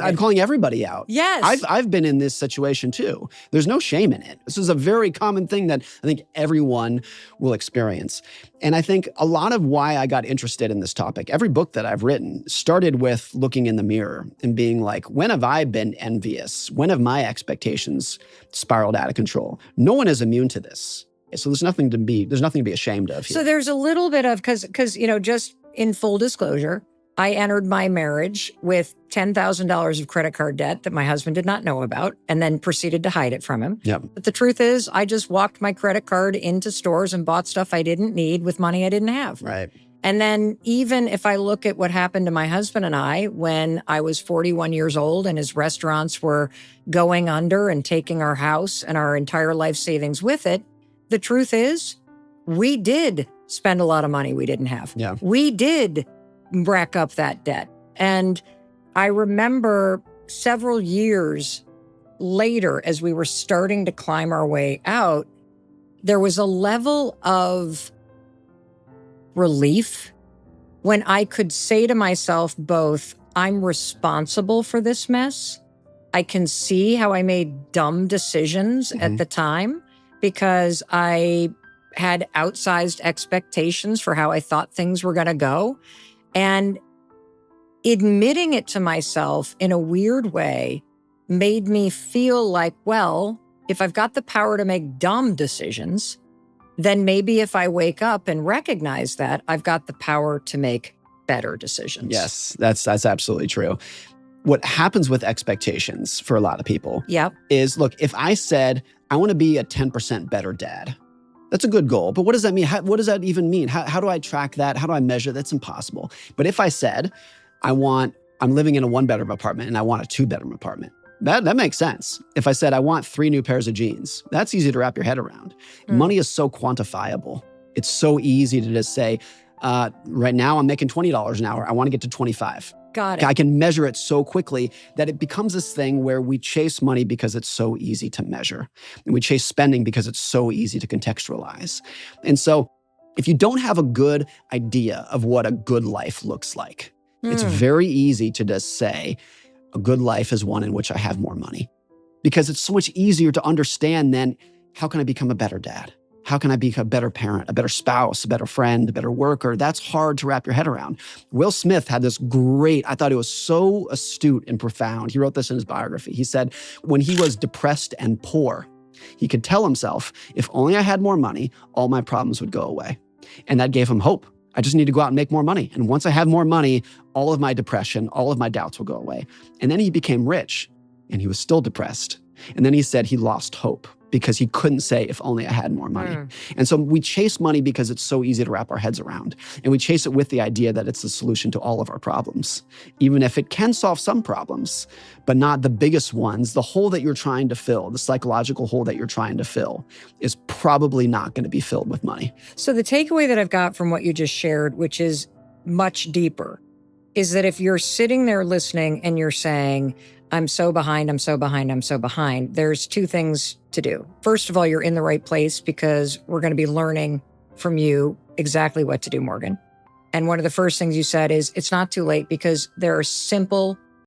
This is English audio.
I'm calling everybody out. Yes. I've been in this situation too. There's no shame in it. This is a very common thing that I think everyone will experience. And I think a lot of why I got interested in this topic, every book that I've written started with looking in the mirror and being like, when have I been envious? When have my expectations spiraled out of control? No one is immune to this. So there's nothing to be ashamed of here. So there's a little bit of, because just in full disclosure, I entered my marriage with $10,000 of credit card debt that my husband did not know about and then proceeded to hide it from him. Yep. But the truth is, I just walked my credit card into stores and bought stuff I didn't need with money I didn't have. Right. And then even if I look at what happened to my husband and I when I was 41 years old and his restaurants were going under and taking our house and our entire life savings with it, the truth is, we did spend a lot of money we didn't have. Yeah. We did rack up that debt. And I remember several years later, as we were starting to climb our way out, there was a level of relief when I could say to myself both, I'm responsible for this mess. I can see how I made dumb decisions at the time because I had outsized expectations for how I thought things were going to go. And admitting it to myself in a weird way made me feel like, well, if I've got the power to make dumb decisions, then maybe if I wake up and recognize that, I've got the power to make better decisions. Yes, that's absolutely true. What happens with expectations for a lot of people is, look, if I said, I want to be a 10% better dad, that's a good goal. But what does that mean? What does that even mean? How do I track that? How do I measure? That's impossible. But if I said, I'm living in a 1-bedroom apartment and I want a 2-bedroom apartment, that makes sense. If I said, I want 3 new pairs of jeans, that's easy to wrap your head around. Money is so quantifiable. It's so easy to just say, right now I'm making $20 an hour. I want to get to 25. Got it. I can measure it so quickly that it becomes this thing where we chase money because it's so easy to measure. And we chase spending because it's so easy to contextualize. And so if you don't have a good idea of what a good life looks like, it's very easy to just say, a good life is one in which I have more money. Because it's so much easier to understand than, how can I become a better dad? How can I be a better parent, a better spouse, a better friend, a better worker? That's hard to wrap your head around. Will Smith had this I thought it was so astute and profound. He wrote this in his biography. He said, when he was depressed and poor, he could tell himself, if only I had more money, all my problems would go away. And that gave him hope. I just need to go out and make more money. And once I have more money, all of my depression, all of my doubts will go away. And then he became rich and he was still depressed. And then he said he lost hope because he couldn't say, if only I had more money. And so we chase money because it's so easy to wrap our heads around. And we chase it with the idea that it's the solution to all of our problems, even if it can solve some problems, but not the biggest ones. The hole that you're trying to fill, the psychological hole that you're trying to fill, is probably not going to be filled with money. So the takeaway that I've got from what you just shared, which is much deeper, is that if you're sitting there listening and you're saying, I'm so behind, I'm so behind, I'm so behind, there's 2 things to do. First of all, you're in the right place because we're going to be learning from you exactly what to do, Morgan. And one of the first things you said is, it's not too late because there are simple